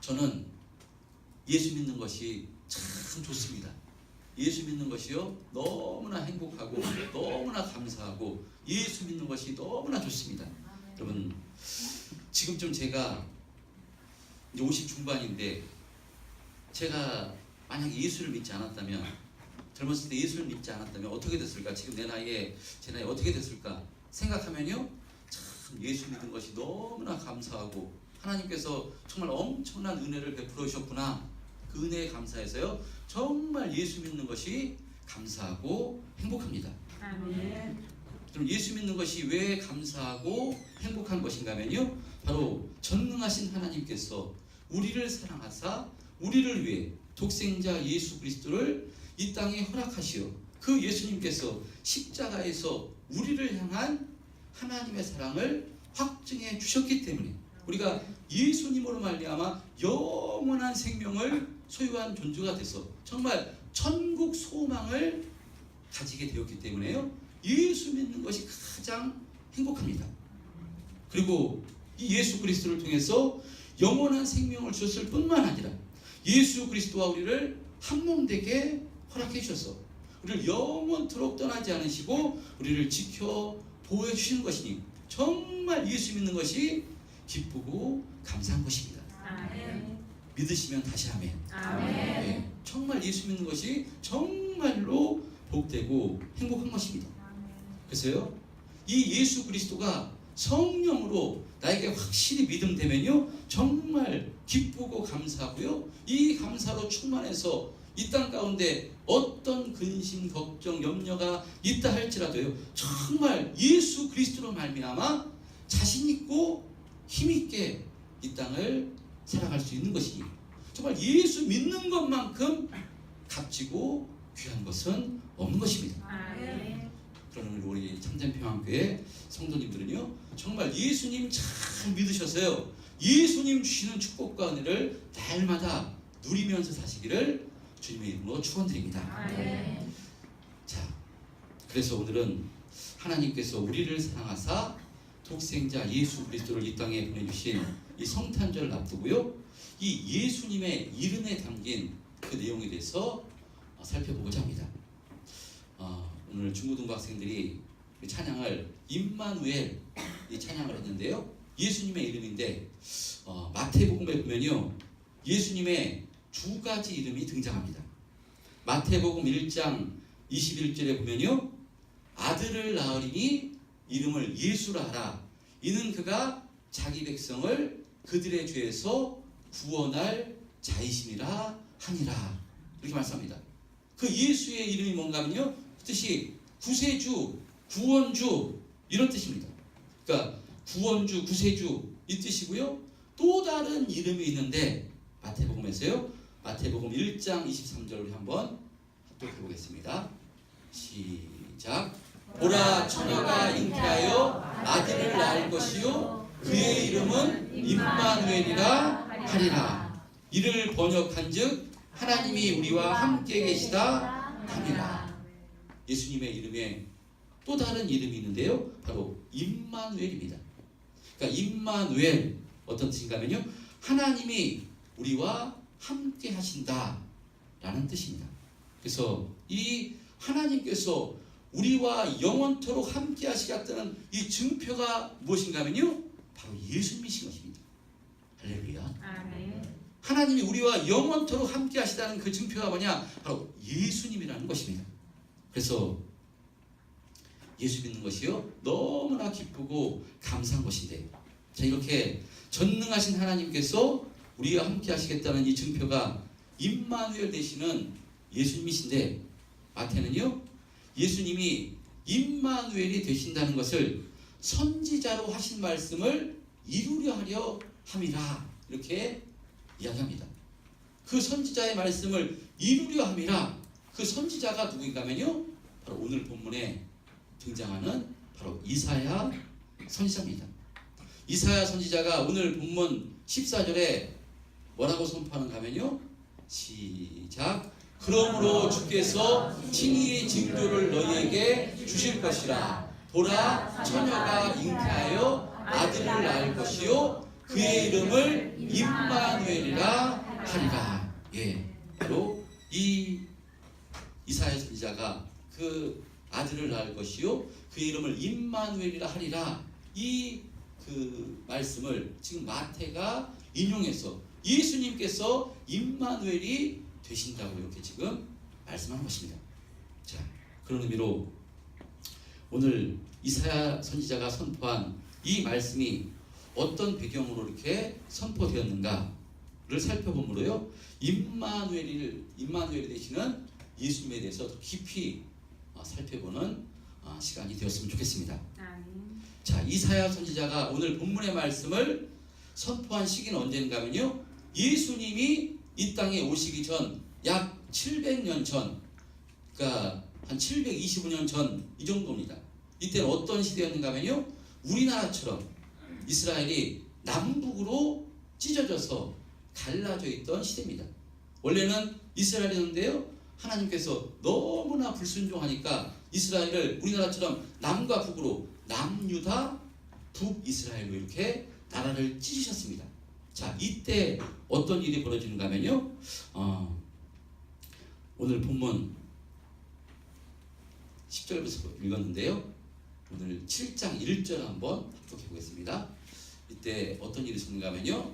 저는 예수 믿는 것이 참 좋습니다. 예수 믿는 것이요 너무나 행복하고 너무나 감사하고 예수 믿는 것이 너무나 좋습니다. 여러분 지금쯤 제가 이제 50 중반인데 제가 만약 예수를 믿지 않았다면, 젊었을 때 예수를 믿지 않았다면 어떻게 됐을까? 지금 제 나이에 어떻게 됐을까 생각하면요 참 예수 믿는 것이 너무나 감사하고 하나님께서 정말 엄청난 은혜를 베풀어 주셨구나, 그 은혜에 감사해서요 정말 예수 믿는 것이 감사하고 행복합니다. 그럼 예수 믿는 것이 왜 감사하고 행복한 것인가 하면요 바로 전능하신 하나님께서 우리를 사랑하사 우리를 위해 독생자 예수 그리스도를 이 땅에 허락하시어 그 예수님께서 십자가에서 우리를 향한 하나님의 사랑을 확증해 주셨기 때문에 우리가 예수님으로 말미암아 영원한 생명을 소유한 존재가 돼서 정말 천국 소망을 가지게 되었기 때문에요 예수 믿는 것이 가장 행복합니다. 그리고 이 예수 그리스도를 통해서 영원한 생명을 주셨을 뿐만 아니라 예수 그리스도와 우리를 한 몸 되게 허락해 주셔서 우리를 영원토록 떠나지 않으시고 우리를 지켜 보호해 주시는 것이니 정말 예수 믿는 것이 기쁘고 감사한 것입니다. 아멘. 믿으시면 다시 아멘. 아멘. 네, 정말 예수 믿는 것이 정말로 복되고 행복한 것입니다. 그래서요 이 예수 그리스도가 성령으로 나에게 확실히 믿음되면요 정말 기쁘고 감사하고요 이 감사로 충만해서 이 땅 가운데 어떤 근심, 걱정, 염려가 있다 할지라도요 정말 예수 그리스도로 말미암아 자신 있고 힘 있게 이 땅을 살아갈 수 있는 것이니 정말 예수 믿는 것만큼 값지고 귀한 것은 없는 것입니다. 아멘. 그러는 우리 참전평안교회 성도님들은요 정말 예수님 잘 믿으셔서요 예수님 주시는 축복과 은혜를 날마다 누리면서 사시기를 주님의 이름으로 축원드립니다. 아멘. 자, 그래서 오늘은 하나님께서 우리를 사랑하사 독생자 예수 그리스도를 이 땅에 보내주신 이 성탄절을 앞두고요 이 예수님의 이름에 담긴 그 내용에 대해서 살펴보고자 합니다. 오늘 중고등부 학생들이 찬양을 임마누엘 이 찬양을 했는데요 예수님의 이름인데 마태복음에 보면요 예수님의 두 가지 이름이 등장합니다. 마태복음 1장 21절에 보면요 아들을 낳으리니 이름을 예수라 하라 이는 그가 자기 백성을 그들의 죄에서 구원할 자이심이라 하니라 이렇게 말씀합니다. 그 예수의 이름이 뭔가 하면요 그 뜻이 구세주, 구원주 이런 뜻입니다. 그러니까 구원주, 구세주 이 뜻이고요 또 다른 이름이 있는데 마태복음에서요 마태복음 1장 23절을 한번 합독해 보겠습니다. 시작. 보라 처녀가 잉태하여 아들을 낳을 것이요 그의 이름은 임마누엘이라 하리라. 이를 번역한즉 하나님이 우리와 함께 계시다 함이라. 예수님의 이름에 또 다른 이름이 있는데요 바로 임마누엘입니다. 그러니까 임마누엘 어떤 뜻인가 하면요 하나님이 우리와 함께 하신다 라는 뜻입니다. 그래서 이 하나님께서 우리와 영원토록 함께 하시겠다는 이 증표가 무엇인가 하면요 바로 예수님이신 것입니다. 할렐루야. 아멘. 하나님이 우리와 영원토록 함께 하시다는 그 증표가 뭐냐 바로 예수님이라는 것입니다. 그래서 예수 믿는 것이요 너무나 기쁘고 감사한 것인데 자 이렇게 전능하신 하나님께서 우리와 함께 하시겠다는 이 증표가 임마누엘 되시는 예수님이신데 마태는요 예수님이 임마누엘이 되신다는 것을 선지자로 하신 말씀을 이루려 하려 함이라 이렇게 이야기합니다. 그 선지자의 말씀을 이루려 함이라 그 선지자가 누구인가 하면요 바로 오늘 본문에 등장하는 바로 이사야 선지자입니다. 이사야 선지자가 오늘 본문 14절에 뭐라고 선포하는가 하면요 시작. 그러므로 주께서 친히 징조를 너희에게 주실 것이라. 보라 처녀가 잉태하여 아들을 낳을 것이요 그의 이름을 임마누엘이라 하리라. 예, 바로 이 이사야 선지자가 그 아들을 낳을 것이요 그의 이름을 임마누엘이라 하리라. 이 그 말씀을 지금 마태가 인용해서 예수님께서 임마누엘이 되신다고 이렇게 지금 말씀한 것입니다. 자, 그런 의미로 오늘 이사야 선지자가 선포한 이 말씀이 어떤 배경으로 이렇게 선포되었는가를 살펴보므로요, 임마누엘이 되시는 예수님에 대해서 더 깊이 살펴보는 시간이 되었으면 좋겠습니다. 자, 이사야 선지자가 오늘 본문의 말씀을 선포한 시기는 언제인가 하면요, 예수님이 이 땅에 오시기 전 약 700년 전, 그러니까 한 725년 전 이 정도입니다. 이때는 어떤 시대였는가 하면요, 우리나라처럼 이스라엘이 남북으로 찢어져서 갈라져 있던 시대입니다. 원래는 이스라엘이었는데요, 하나님께서 너무나 불순종하니까 이스라엘을 우리나라처럼 남과 북으로 남유다, 북이스라엘로 이렇게 나라를 찢으셨습니다. 자, 이때 어떤 일이 벌어지는가 하면요, 오늘 본문 10절부터 읽었는데요, 오늘 7장 1절 한번 합독해 보겠습니다. 이때 어떤 일이 있었는가 하면요,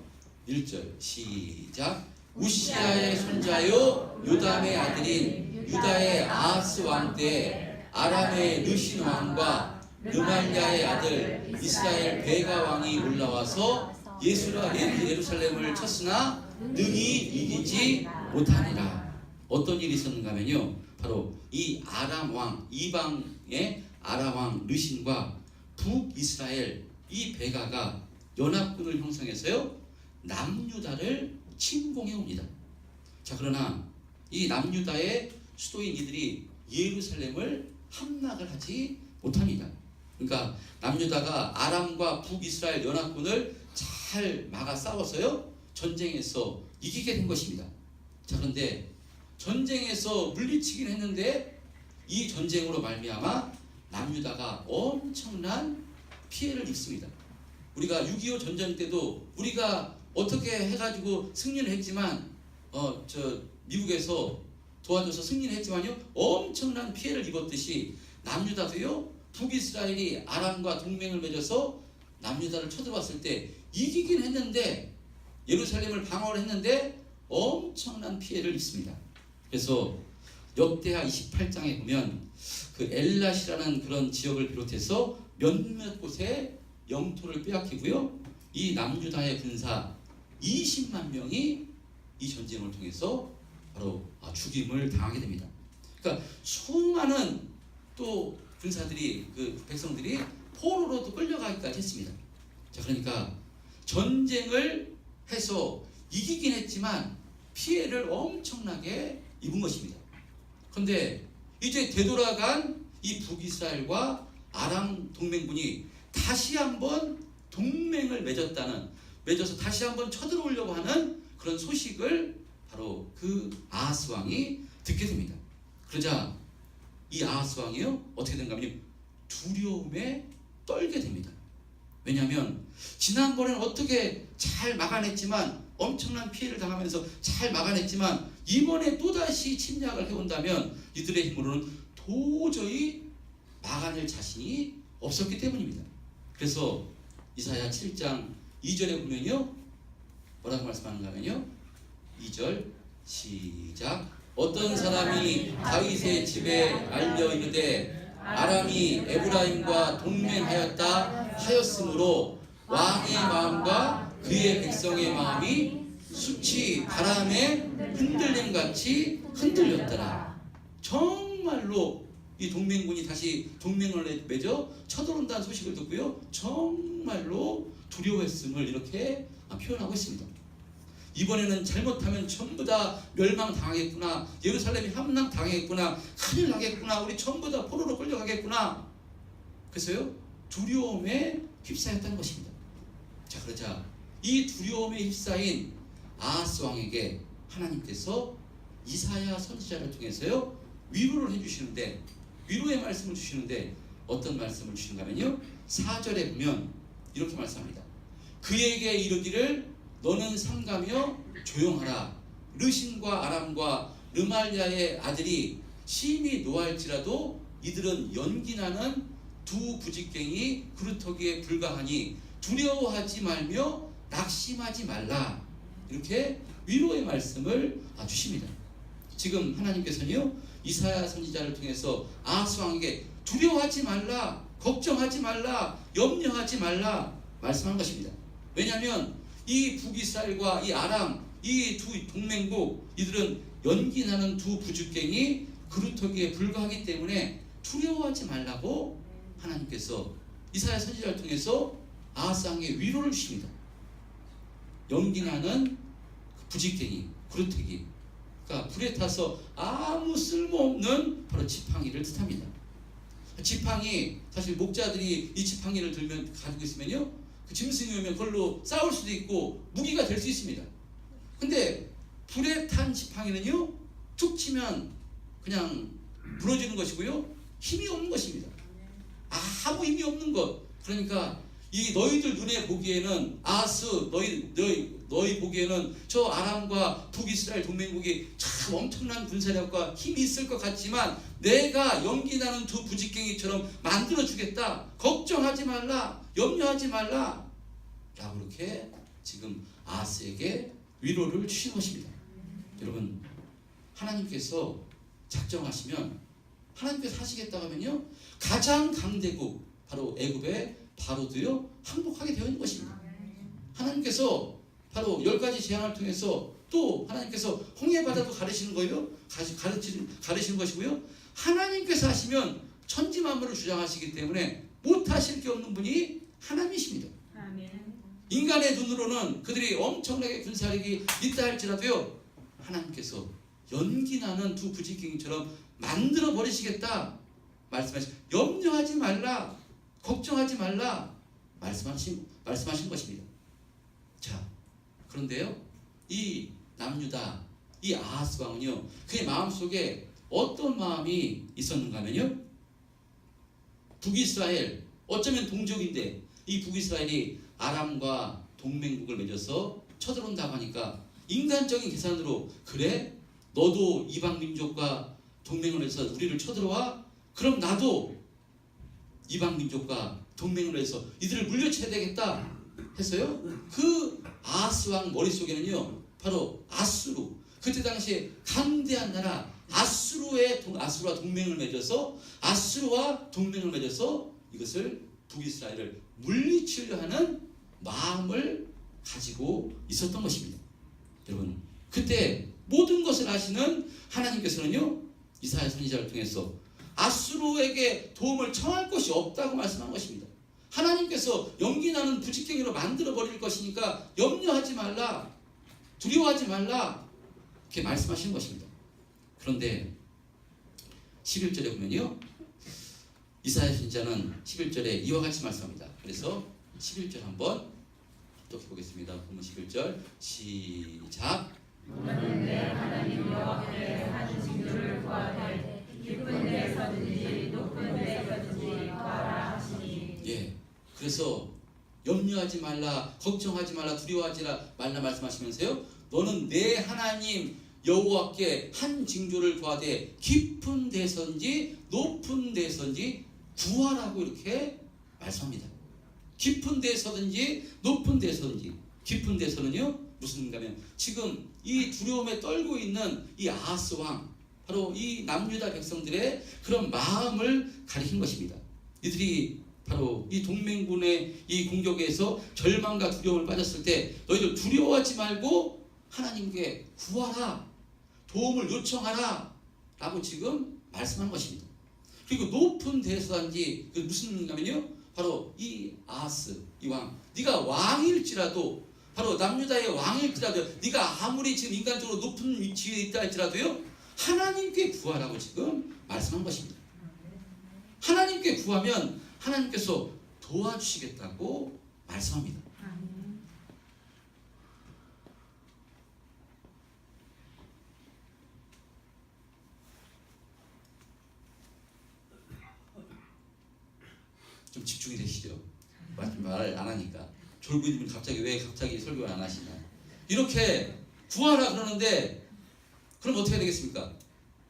1절 시작. 우시아의 손자요 요담의 아들인 유다의 아하스 왕 때 아람의 르신 왕과 르말랴의 아들 이스라엘 베가 왕이 올라와서 예루살렘을 쳤으나 능히 이기지 못하니라. 어떤 일이 있었는가 하면요, 바로 이 아람 왕, 이방의 아람 왕 르신과 북이스라엘 이 베가가 연합군을 형성해서요 남유다를 침공해 옵니다. 자, 그러나 이 남유다의 수도인 이들이 예루살렘을 함락을 하지 못합니다. 그러니까 남유다가 아람과 북이스라엘 연합군을 잘 막아 싸워서요 전쟁에서 이기게 된 것입니다. 자, 그런데 전쟁에서 물리치긴 했는데 이 전쟁으로 말미암아 남유다가 엄청난 피해를 입습니다. 우리가 6.25 전쟁 때도 우리가 어떻게 해가지고 승리를 했지만 미국에서 도와줘서 승리를 했지만요 엄청난 피해를 입었듯이 남유다도요 북이스라엘이 아람과 동맹을 맺어서 남유다를 쳐들어왔을 때 이기긴 했는데 예루살렘을 방어를 했는데 엄청난 피해를 입습니다. 그래서 역대하 28장에 보면 그 엘랏이라는 그런 지역을 비롯해서 몇몇 곳에 영토를 빼앗기고요, 이 남유다의 군사 20만 명이 이 전쟁을 통해서 바로 죽임을 당하게 됩니다. 그러니까 수많은 또 군사들이 그 백성들이 포로로도 끌려가기까지 했습니다. 자, 그러니까 전쟁을 해서 이기긴 했지만 피해를 엄청나게 입은 것입니다. 그런데 이제 되돌아간 이 북이스라엘과 아람 동맹군이 다시 한번 동맹을 맺어서 다시 한번 쳐들어오려고 하는 그런 소식을 바로 그 아하스 왕이 듣게 됩니다. 그러자 이 아하스 왕이요 어떻게 된가 하면 두려움에 떨게 됩니다. 왜냐하면 지난번에는 어떻게 잘 막아냈지만 엄청난 피해를 당하면서 잘 막아냈지만 이번에 또다시 침략을 해온다면 이들의 힘으로는 도저히 막아낼 자신이 없었기 때문입니다. 그래서 이사야 7장 2절에 보면요 뭐라고 말씀하는가 하면요 2절 시작. 어떤 사람이 다윗의 집에 알려 이르되 아람이 에브라임과 동맹하였다 하였으므로 왕의 마음과 그의 백성의 마음이 수치 바람에 흔들림같이 흔들렸더라. 정말로 이 동맹군이 다시 동맹을 맺어 쳐들어온다는 소식을 듣고요 정말로 두려워했음을 이렇게 표현하고 있습니다. 이번에는 잘못하면 전부 다 멸망당하겠구나, 예루살렘이 함락당하겠구나, 큰일 나겠구나, 우리 전부 다 포로로 끌려가겠구나. 그래서요 두려움에 휩싸였다는 것입니다. 자, 그러자 이 두려움에 휩싸인 아하스 왕에게 하나님께서 이사야 선지자를 통해서요 위로를 해주시는데, 위로의 말씀을 주시는데 어떤 말씀을 주시는가 하면요 4절에 보면 이렇게 말씀합니다. 그에게 이르기를 너는 삼가며 조용하라. 르신과 아람과 르말리아의 아들이 심히 노할지라도 이들은 연기나는 두 부직갱이 그루터기에 불과하니 두려워하지 말며 낙심하지 말라. 이렇게 위로의 말씀을 주십니다. 지금 하나님께서는요, 이사야 선지자를 통해서 아하스 왕에게 두려워하지 말라, 걱정하지 말라, 염려하지 말라 말씀한 것입니다. 왜냐하면 이 북이스라엘과 이 아람, 이 두 동맹국, 이들은 연기나는 두 부죽갱이 그루터기에 불과하기 때문에 두려워하지 말라고 하나님께서 이사야 선지자를 통해서 아하스 왕에게 위로를 주십니다. 연기나는 부직갱이, 그루터기, 그러니까 불에 타서 아무 쓸모없는 바로 지팡이를 뜻합니다. 지팡이, 사실 목자들이 이 지팡이를 들면 가지고 있으면요, 그 짐승이 오면 그걸로 싸울 수도 있고 무기가 될 수 있습니다. 근데 불에 탄 지팡이는요, 툭 치면 그냥 부러지는 것이고요, 힘이 없는 것입니다. 아무 힘이 없는 것. 그러니까 이 너희들 눈에 보기에는 아하스, 너희 보기에는 저 아람과 북이스라엘 동맹국이 참 엄청난 군사력과 힘이 있을 것 같지만 내가 연기나는 두 부직갱이처럼 만들어주겠다. 걱정하지 말라, 염려하지 말라 라고 이렇게 지금 아하스에게 위로를 주신 것입니다. 여러분, 하나님께서 작정하시면, 하나님께서 하시겠다고 하면요, 가장 강대국 바로 애굽의 바로도요 항복하게 되어 있는 것입니다. 하나님께서 바로 10가지 재앙을 통해서 또 하나님께서 홍해바다도 가르시는 거예요. 가르시는 것이고요. 하나님께서 하시면 천지 만물을 주장하시기 때문에 못하실 게 없는 분이 하나님이십니다. 인간의 눈으로는 그들이 엄청나게 군사력이 있다 할지라도요, 하나님께서 연기나는 두 부직갱이처럼 만들어 버리시겠다 말씀하신, 염려하지 말라, 걱정하지 말라 말씀하신 것입니다. 자, 그런데요, 이 남유다, 이 아하스 왕은요, 그의 마음속에 어떤 마음이 있었는가 하면요, 북이스라엘, 어쩌면 동족인데 이 북이스라엘이 아람과 동맹국을 맺어서 쳐들어온다고 하니까 인간적인 계산으로, 그래? 너도 이방 민족과 동맹을 해서 우리를 쳐들어와? 그럼 나도 이방 민족과 동맹을 해서 이들을 물려쳐야 되겠다 했어요. 그 아하스 왕 머릿속에는요, 바로 아수르, 그때 당시에 강대한 나라 아수르와 동맹을 맺어서, 아수르와 동맹을 맺어서 이것을 북이스라엘을 물리치려 하는 마음을 가지고 있었던 것입니다. 여러분, 그때 모든 것을 아시는 하나님께서는요, 이사야 선지자를 통해서 아수르에게 도움을 청할 것이 없다고 말씀한 것입니다. 하나님께서 연기나는 부직갱이로 만들어 버릴 것이니까 염려하지 말라, 두려워하지 말라 이렇게 말씀하신 것입니다. 그런데 11절에 보면요, 이사야 선지자는 11절에 이와 같이 말씀합니다. 그래서 11절 한번 또 보겠습니다. 본문 11절 시작. 너는 내 하나님 여호와께 한 징조를 구하되 깊은 데서든지 높은 데서든지 구하라 하시니. 예, 그래서 염려하지 말라, 걱정하지 말라, 두려워하지 말라 말씀하시면서요, 너는 내 하나님 여호와께 한 징조를 구하되 깊은 데서든지 높은 데서든지 구하라고 이렇게 말씀합니다. 깊은 데서든지 높은 데서든지. 깊은 데서는요, 무슨 의미냐면 지금 이 두려움에 떨고 있는 이 아하스 왕, 바로 이 남유다 백성들의 그런 마음을 가리킨 것입니다. 이들이 바로 이 동맹군의 이 공격에서 절망과 두려움을 빠졌을 때 너희들 두려워하지 말고 하나님께 구하라, 도움을 요청하라 라고 지금 말씀한 것입니다. 그리고 높은 데서든지, 그 무슨 의미냐면요, 바로 이 아하스, 이 왕, 네가 왕일지라도, 바로 남유다의 왕일지라도, 네가 아무리 지금 인간적으로 높은 위치에 있다 할지라도요, 하나님께 구하라고 지금 말씀한 것입니다. 하나님께 구하면 하나님께서 도와주시겠다고 말씀합니다. 좀 집중이 되시죠? 말 안 하니까 졸부님이 왜 갑자기 설교를 안 하시나? 이렇게 구하라 그러는데 그럼 어떻게 되겠습니까?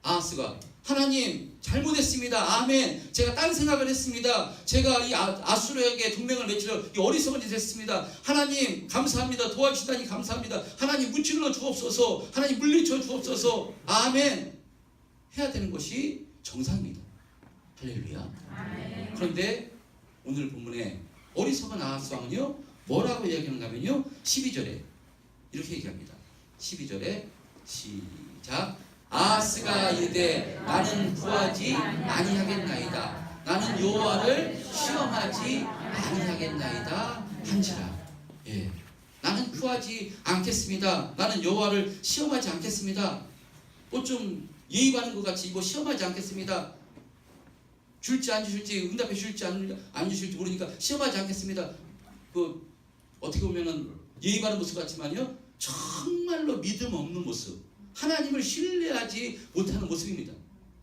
아하스가 하나님 잘못했습니다. 아멘. 제가 딴 생각을 했습니다. 제가 이 아수르에게 동맹을 맺으려 이 어리석은 짓을 했습니다. 하나님 감사합니다. 도와주시다니 감사합니다. 하나님 무찔러 주옵소서. 하나님 물리쳐 주옵소서. 아멘. 해야 되는 것이 정상입니다. 할렐루야. 아멘. 그런데 오늘 본문에 어리석은 아하스 왕은요 뭐라고 이야기하는가 하면요 12절에 이렇게 얘기합니다. 12절에 시작. 아하스가 이르되 나는 구하지 아니하겠나이다. 나는 여호와를 시험하지 아니하겠나이다 한지라. 예, 나는 구하지 않겠습니다. 나는 여호와를 시험하지 않겠습니다. 뭐 좀 예의 바른 것 같이 뭐 시험하지 않겠습니다. 줄지 안 주실지 응답해 주실지 안 주실지 모르니까 시험하지 않겠습니다. 그 어떻게 보면은 예의 바른 모습 같지만요 정말로 믿음 없는 모습, 하나님을 신뢰하지 못하는 모습입니다.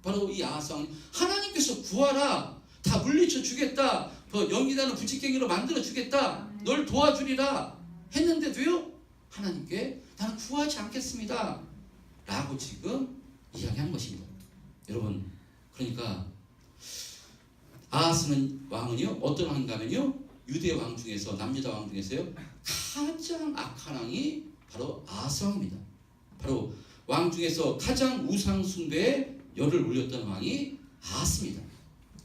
바로 이 아하스 왕, 하나님께서 구하라, 다 물리쳐 주겠다, 연기나는 부치깽이로 만들어 주겠다, 널 도와주리라 했는데도요 하나님께 나는 구하지 않겠습니다 라고 지금 이야기한 것입니다. 여러분, 그러니까 아하스는 왕은요 어떤 왕인가 하면요 유대 왕 중에서, 남유다 왕 중에서요 가장 악한 왕이 바로 아하스 왕입니다. 바로 왕 중에서 가장 우상 숭배에 열을 올렸던 왕이 아하스입니다.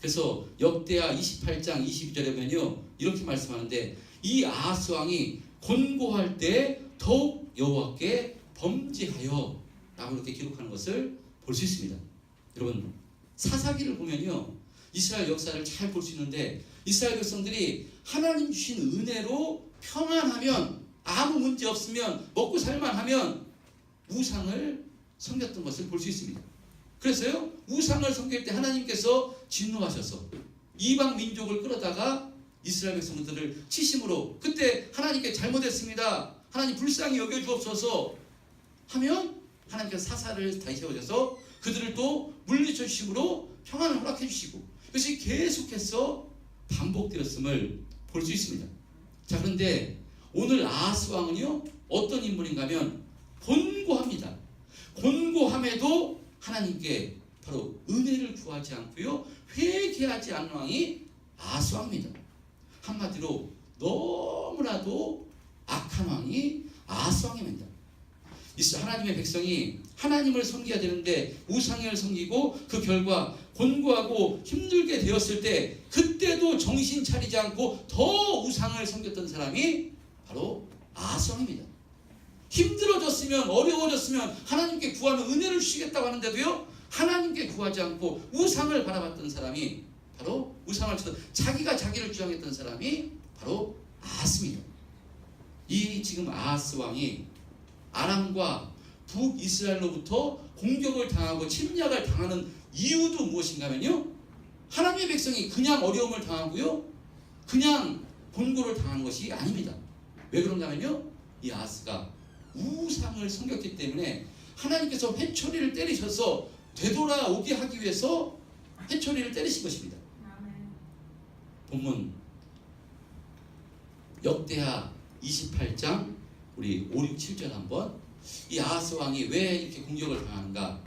그래서 역대하 28장 22절에 보면요 이렇게 말씀하는데 이 아하스 왕이 곤고할 때 더욱 여호와께 범죄하여 라고 이렇게 기록하는 것을 볼 수 있습니다. 여러분, 사사기를 보면요 이스라엘 역사를 잘 볼 수 있는데 이스라엘 백성들이 하나님 주신 은혜로 평안하면, 아무 문제 없으면, 먹고 살만하면 우상을 섬겼던 것을 볼 수 있습니다. 그래서요 우상을 섬길 때 하나님께서 진노하셔서 이방 민족을 끌어다가 이스라엘 백성들을 치심으로, 그때 하나님께 잘못했습니다, 하나님 불쌍히 여겨주옵소서 하면 하나님께서 사사를 다시 세워져서 그들을 또 물리쳐 주심으로 평안을 허락해 주시고, 이것이 계속해서 반복되었음을 볼 수 있습니다. 자, 그런데 오늘 아하스 왕은요 어떤 인물인가 하면 곤고합니다. 곤고함에도 하나님께 바로 은혜를 구하지 않고요 회개하지 않는 왕이 아하스 왕입니다. 한마디로 너무나도 악한 왕이 아하스 왕입니다. 하나님의 백성이 하나님을 섬겨야 되는데 우상을 섬기고 그 결과 곤고하고 힘들게 되었을 때 그때도 정신 차리지 않고 더 우상을 섬겼던 사람이 바로 아하스 왕입니다. 힘들어졌으면, 어려워졌으면 하나님께 구하면 은혜를 주시겠다고 하는데도요 하나님께 구하지 않고 우상을 바라봤던 사람이 바로, 우상을 쳐서 자기가 자기를 주장했던 사람이 바로 아하스입니다. 이 지금 아하스 왕이 아람과 북이스라엘로부터 공격을 당하고 침략을 당하는 이유도 무엇인가 하면요 하나님의 백성이 그냥 어려움을 당하고요 그냥 곤고를 당한 것이 아닙니다. 왜 그런가 하면요 이 아하스가 우상을 섬겼기 때문에 하나님께서 회초리를 때리셔서 되돌아오게 하기 위해서 회초리를 때리신 것입니다. 본문 역대하 28장 우리 5, 6, 7절 한번, 이 아하스 왕이 왜 이렇게 공격을 당하는가,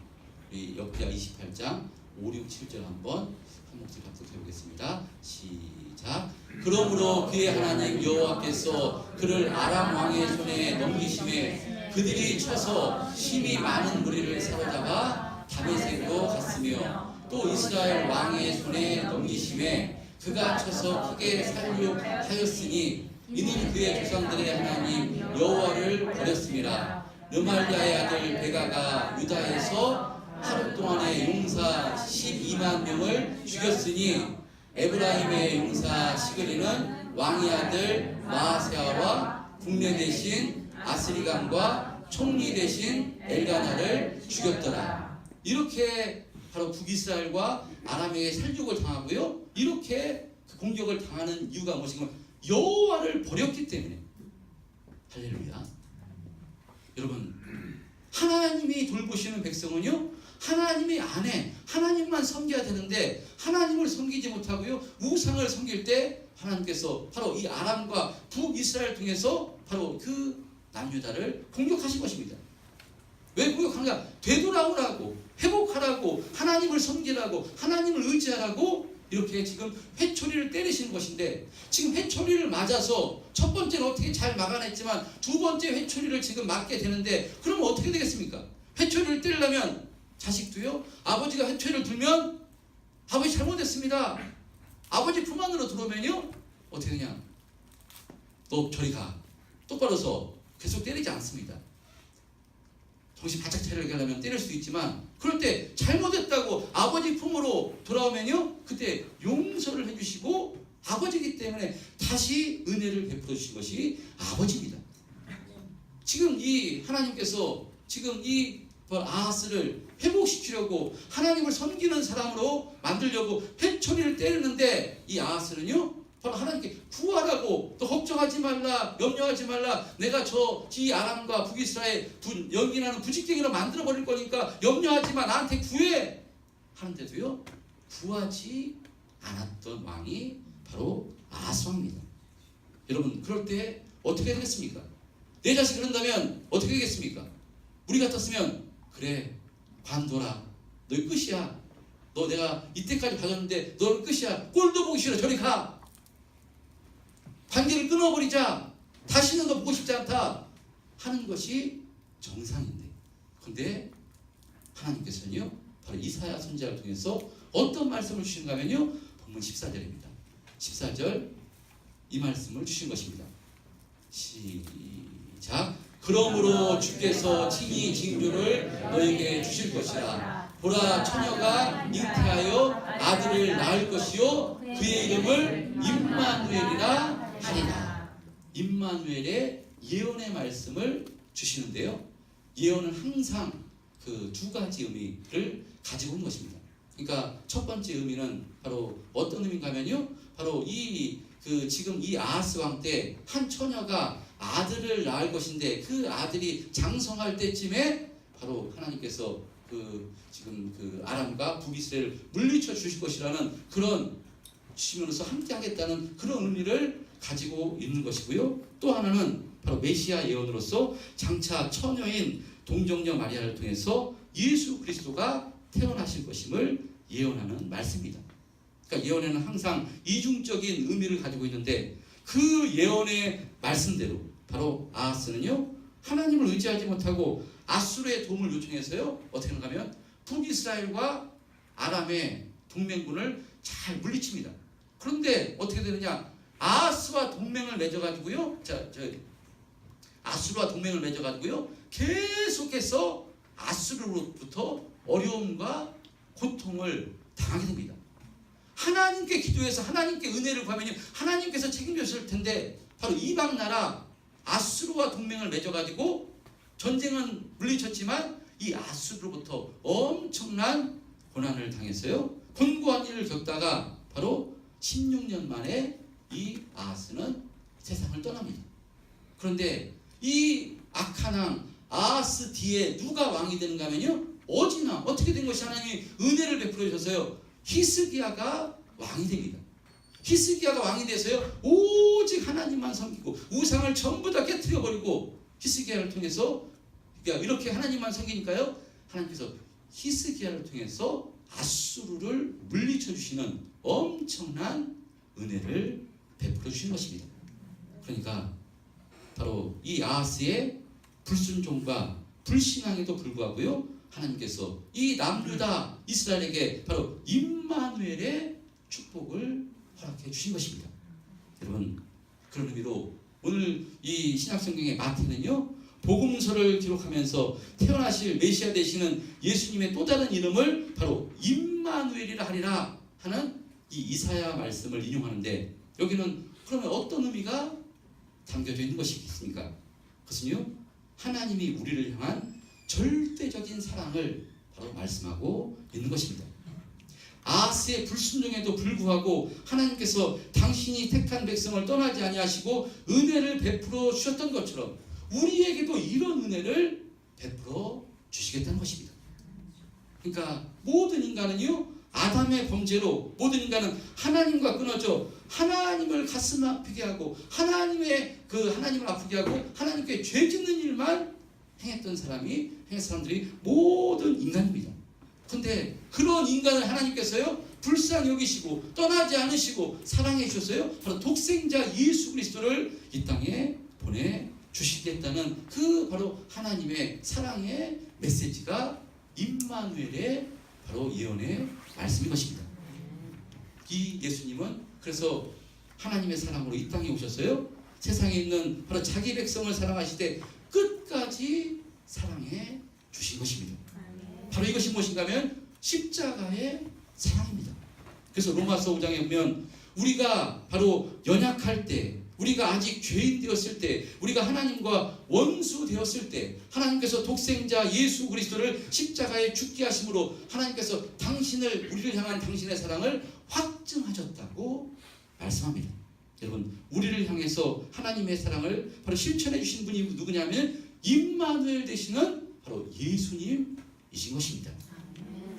우리 역대하 28장 5, 6, 7절 한번 한 목소리 합독해 보겠습니다. 시작. 그러므로 그의 하나님 여호와께서 그를 아람 왕의 손에 넘기심에 그들이 쳐서 힘이 많은 무리를 사로잡아 다메섹으로 갔으며, 또 이스라엘 왕의 손에 넘기심에 그가 쳐서 크게 살육하였으니 이는 그의 조상들의 하나님 여호와를 버렸습니다. 르말리아의 아들 베가가 유다에서 하루 동안에 용사 12만 명을 죽였으니 에브라임의 용사 시그리는 왕의 아들 마아세아와 국내 대신 아스리감과 총리 대신 엘가나를 죽였더라. 이렇게 바로 북이스라엘과 아람에게 살육을 당하고요 이렇게 그 공격을 당하는 이유가 무엇인가, 여호와를 버렸기 때문에. 할렐루야. 여러분, 하나님이 돌보시는 백성은요 하나님의 안에 하나님만 섬겨야 되는데 하나님을 섬기지 못하고요 우상을 섬길 때 하나님께서 바로 이 아람과 북이스라엘 통해서 바로 그 남유다를 공격하신 것입니다. 왜 공격하는가? 되돌아오라고, 회복하라고, 하나님을 섬기라고, 하나님을 의지하라고 이렇게 지금 회초리를 때리시는 것인데, 지금 회초리를 맞아서 첫 번째는 어떻게 잘 막아냈지만 두 번째 회초리를 지금 맞게 되는데, 그러면 어떻게 되겠습니까? 회초리를 때리려면 자식도요, 아버지가 회초리를 들면 아버지 잘못했습니다, 아버지 품 안으로 들어오면요 어떻게 되냐? 너 저리 가, 똑바로 서. 계속 때리지 않습니다. 정신 바짝 차리게 하려면 때릴 수도 있지만, 그럴 때 잘못했다고 아버지 품으로 돌아오면요 그때 용서를 해주시고, 아버지이기 때문에 다시 은혜를 베풀어 주신 것이 아버지입니다. 지금 이 하나님께서 지금 이 아하스를 회복시키려고, 하나님을 섬기는 사람으로 만들려고 회초리를 때리는데, 이 아하스는요 바로 하나님께 구하라고, 또 걱정하지 말라, 염려하지 말라, 내가 이 아람과 북이스라엘 연기나는 부직갱이로 만들어 버릴 거니까 염려하지 마, 나한테 구해 하는데도요 구하지 않았던 왕이 바로 아하스 왕입니다. 여러분, 그럴 때 어떻게 되겠습니까? 내 자식 그런다면 어떻게 되겠습니까? 우리 같았으면 그래 관둬라, 너희 끝이야, 너 내가 이때까지 봐줬는데 너는 끝이야, 꼴도 보기 싫어, 저리 가, 관계를 끊어버리자, 다시는 너 보고 싶지 않다 하는 것이 정상인데, 그런데 하나님께서는요 바로 이사야 선지자를 통해서 어떤 말씀을 주신가 하면요, 본문 14절입니다. 14절 이 말씀을 주신 것입니다. 시작. 그러므로 주께서 친히 징조를 너에게 주실 것이라. 보라, 처녀가 잉태하여 아들을 낳을 것이요 그의 이름을 임마누엘이라 하리라. 임마누엘의 예언의 말씀을 주시는데요, 예언은 항상 그 두 가지 의미를 가지고 있는 것입니다. 그러니까 첫 번째 의미는 바로 어떤 의미인가 하면요, 바로 지금 이 아하스 왕 때 한 처녀가 아들을 낳을 것인데, 그 아들이 장성할 때쯤에 바로 하나님께서 지금 아람과 북이스라엘을 물리쳐 주실 것이라는 그런, 주시면서 함께 하겠다는 그런 의미를 가지고 있는 것이고요. 또 하나는 바로 메시아 예언으로서 장차 처녀인 동정녀 마리아를 통해서 예수 그리스도가 태어나실 것임을 예언하는 말씀입니다. 그러니까 예언에는 항상 이중적인 의미를 가지고 있는데, 그 예언의 말씀대로 바로 아하스는요 하나님을 의지하지 못하고 아수르의 도움을 요청해서요 어떻게 하는가 하면 북이스라엘과 아람의 동맹군을 잘 물리칩니다. 그런데 어떻게 되느냐, 아하스와 동맹을 맺어가지고요, 아수르와 동맹을 맺어가지고요 계속해서 아수르로부터 어려움과 고통을 당하게 됩니다. 하나님께 기도해서 하나님께 은혜를 구하면 하나님께서 책임져 주실 텐데, 바로 이방 나라 아수르와 동맹을 맺어가지고 전쟁은 물리쳤지만 이 아수르로부터 엄청난 고난을 당했어요. 곤고한 일을 겪다가 바로 16년 만에 이 아하스는 세상을 떠납니다. 그런데 이 악한 왕 아하스 뒤에 누가 왕이 되는가 하면요, 어지나 어떻게 된 것이 하나님이 은혜를 베풀어 주셔서요 히스기야가 왕이 됩니다. 히스기야가 왕이 돼서요 오직 하나님만 섬기고 우상을 전부 다 깨뜨려 버리고, 히스기야를 통해서, 그러니까 이렇게 하나님만 섬기니까요 하나님께서 히스기야를 통해서 아수르를 물리쳐 주시는 엄청난 은혜를 베풀어 주신 것입니다. 그러니까 바로 이 아하스의 불순종과 불신앙에도 불구하고요 하나님께서 이 남유다 이스라엘에게 바로 임마누엘의 축복을 허락해 주신 것입니다. 여러분, 그런 의미로 오늘 이 신약성경의 마태는요 복음서를 기록하면서 태어나실 메시아 되시는 예수님의 또 다른 이름을 바로 임마누엘이라 하리라 하는 이 이사야 말씀을 인용하는데, 여기는 그러면 어떤 의미가 담겨져 있는 것이겠습니까? 그것은요 하나님이 우리를 향한 절대적인 사랑을 바로 말씀하고 있는 것입니다. 아하스의 불순종에도 불구하고 하나님께서 당신이 택한 백성을 떠나지 아니하시고 은혜를 베풀어 주셨던 것처럼 우리에게도 이런 은혜를 베풀어 주시겠다는 것입니다. 그러니까 모든 인간은요 아담의 범죄로 모든 인간은 하나님과 끊어져 하나님을 가슴 아프게 하고 하나님을 아프게 하고 하나님께 죄 짓는 일만 행했던 사람들이 모든 인간입니다. 근데 그런 인간을 하나님께서요 불쌍히 여기시고 떠나지 않으시고 사랑해 주셨어요. 바로 독생자 예수 그리스도를 이 땅에 보내주시겠다는 그 바로 하나님의 사랑의 메시지가 임마누엘의 바로 예언의 말씀인 것입니다. 이 예수님은 그래서 하나님의 사랑으로 이 땅에 오셨어요. 세상에 있는 바로 자기 백성을 사랑하시되 끝까지 사랑해 주신 것입니다. 바로 이것이 무엇인가 하면 십자가의 사랑입니다. 그래서 로마서 5장에 보면 우리가 바로 연약할 때, 우리가 아직 죄인 되었을 때, 우리가 하나님과 원수 되었을 때 하나님께서 독생자 예수 그리스도를 십자가에 죽게 하심으로 하나님께서 우리를 향한 당신의 사랑을 확증하셨다고 말씀합니다. 여러분, 우리를 향해서 하나님의 사랑을 바로 실천해 주신 분이 누구냐면 임마누엘 되시는 바로 예수님이신 것입니다.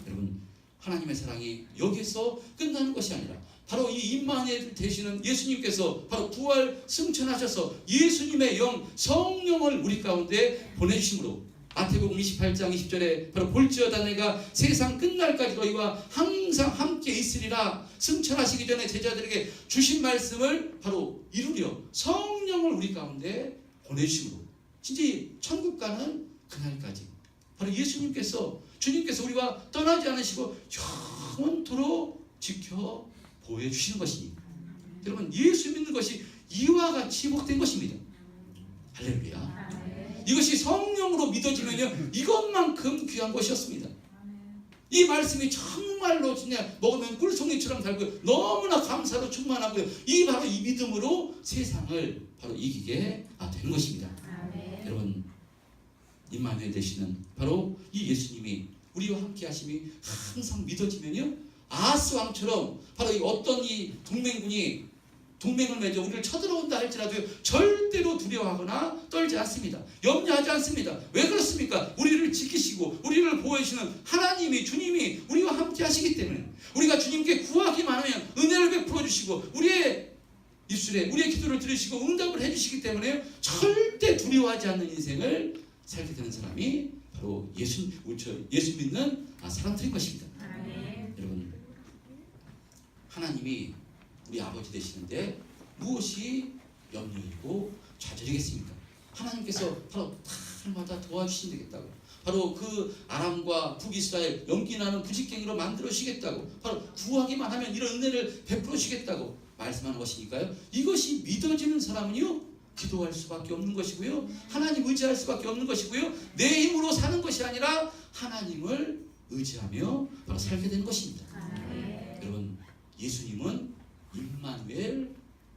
여러분, 하나님의 사랑이 여기서 끝나는 것이 아니라 바로 이 임마누엘 되시는 예수님께서 바로 부활 승천하셔서 예수님의 영 성령을 우리 가운데 보내주심으로 마태복음 28장 20절에 바로 볼지어다 내가 세상 끝날까지 너희와 항상 함께 있으리라 승천하시기 전에 제자들에게 주신 말씀을 바로 이루려 성령을 우리 가운데 보내주심으로 진짜 천국 가는 그날까지 바로 주님께서 우리와 떠나지 않으시고 영원토록 지켜 보여주시는 것이니 여러분 예수 믿는 것이 이와 같이 복된 것입니다. 할렐루야. 이것이 성령으로 믿어지면요 이것만큼 귀한 것이었습니다. 이 말씀이 정말로 진짜 먹으면 꿀송이처럼 달고요 너무나 감사로 충만하고요 바로 이 믿음으로 세상을 바로 이기게 된 것입니다. 여러분 임마누엘 되시는 바로 이 예수님이 우리와 함께 하심이 항상 믿어지면요 아하스 왕처럼 바로 이 어떤 이 동맹을 맺어 우리를 쳐들어온다 할지라도 절대로 두려워하거나 떨지 않습니다. 염려하지 않습니다. 왜 그렇습니까? 우리를 지키시고 우리를 보호해주시는 하나님이 주님이 우리와 함께 하시기 때문에 우리가 주님께 구하기만 하면 은혜를 베풀어 주시고 우리의 입술에 우리의 기도를 들으시고 응답을 해주시기 때문에 절대 두려워하지 않는 인생을 살게 되는 사람이 바로 예수 믿는 사람들인 것입니다. 여러분 하나님이 우리 아버지 되시는데 무엇이 염려이고 좌절이겠습니까? 하나님께서 바로 날마다 도와주시면 되겠다고 바로 그 아람과 북이스라엘 연기나는 부직갱이로 만들어 주시겠다고 바로 구하기만 하면 이런 은혜를 베풀어 주시겠다고 말씀하는 것이니까요 이것이 믿어지는 사람은요 기도할 수밖에 없는 것이고요 하나님 의지할 수밖에 없는 것이고요 내 힘으로 사는 것이 아니라 하나님을 의지하며 바로 살게 되는 것입니다. 여러분 예수님은 임마누엘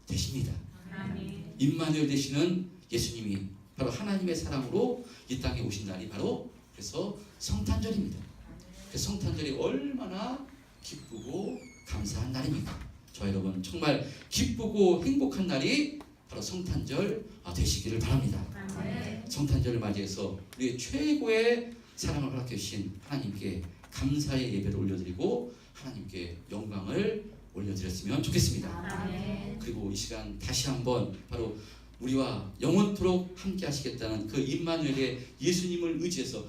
되십니다. 임마누엘 되시는 예수님이 바로 하나님의 사랑으로 이 땅에 오신 날이 바로 그래서 성탄절입니다. 그 성탄절이 얼마나 기쁘고 감사한 날입니까? 저 여러분 정말 기쁘고 행복한 날이 바로 성탄절 되시기를 바랍니다. 성탄절을 맞이해서 우리의 최고의 사랑을 허락해 주신 하나님께 감사의 예배를 올려드리고 하나님께 영광을 올려드렸으면 좋겠습니다. 그리고 이 시간 다시 한번 바로 우리와 영원토록 함께 하시겠다는 그 임마누엘의 예수님을 의지해서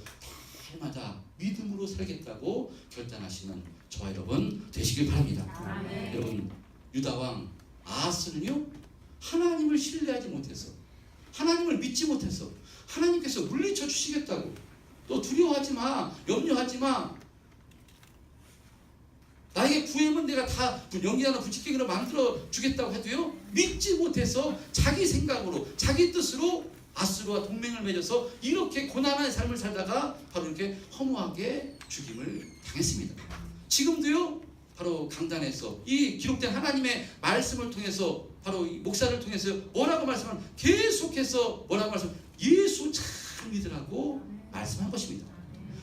날마다 믿음으로 살겠다고 결단하시는 저와 여러분 되시길 바랍니다. 여러분 유다왕 아하스는요 하나님을 신뢰하지 못해서 하나님을 믿지 못해서 하나님께서 물리쳐 주시겠다고 또 두려워하지 마 염려하지 마 나에게 구하면 내가 다 연기하는 부직갱이로 만들어 주겠다고 해도요 믿지 못해서 자기 생각으로 자기 뜻으로 아수르와 동맹을 맺어서 이렇게 고난의 삶을 살다가 바로 이렇게 허무하게 죽임을 당했습니다. 지금도요 바로 강단에서 이 기록된 하나님의 말씀을 통해서 바로 이 목사를 통해서 뭐라고 말씀하면 계속해서 뭐라고 말씀하면 예수 잘 믿으라고 말씀한 것입니다.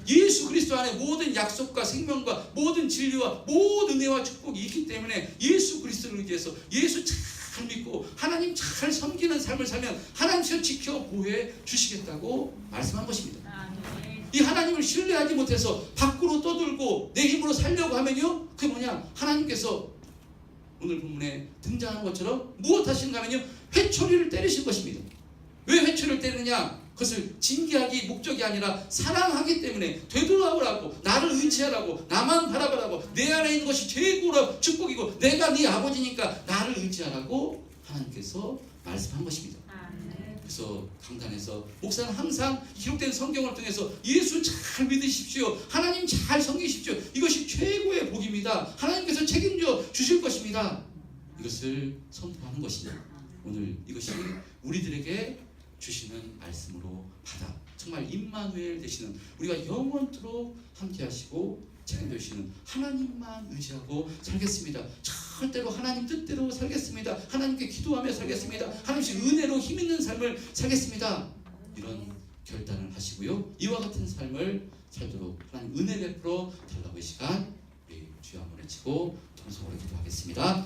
예수 그리스도 안에 모든 약속과 생명과 모든 진리와 모든 은혜와 축복이 있기 때문에 예수 그리스도를 의지해서 예수 잘 믿고 하나님 잘 섬기는 삶을 살면 하나님께서 지켜 보호해 주시겠다고 말씀한 것입니다. 이 하나님을 신뢰하지 못해서 밖으로 떠들고 내 힘으로 살려고 하면요 그게 뭐냐 하나님께서 오늘 본문에 등장하는 것처럼 무엇 하시는가 하면요, 회초리를 때리실 것입니다. 왜 회초리를 때리느냐? 그것을 징계하기 목적이 아니라 사랑하기 때문에 되돌아오라고, 나를 의지하라고, 나만 바라보라고, 내 안에 있는 것이 최고로 축복이고 내가 네 아버지니까 나를 의지하라고 하나님께서 말씀한 것입니다. 그래서 강단에서 목사는 항상 기록된 성경을 통해서 예수 잘 믿으십시오, 하나님 잘 섬기십시오, 이것이 최고의 복입니다, 하나님께서 책임져 주실 것입니다, 이것을 선포하는 것입니다. 오늘 이것이 우리들에게 주시는 말씀으로 받아 정말 임마누엘 되시는, 우리가 영원토록 함께 하시고 책임져 주시는 하나님만 의지하고 살겠습니다. 절대로 하나님 뜻대로 살겠습니다. 하나님께 기도하며 살겠습니다. 하나님의 은혜로 힘있는 삶을 살겠습니다. 이런 결단을 하시고요, 이와 같은 삶을 살도록 하나님 은혜 베풀어 달라고 이 시간 우리 주여 한번 외치고 통성으로 기도하겠습니다.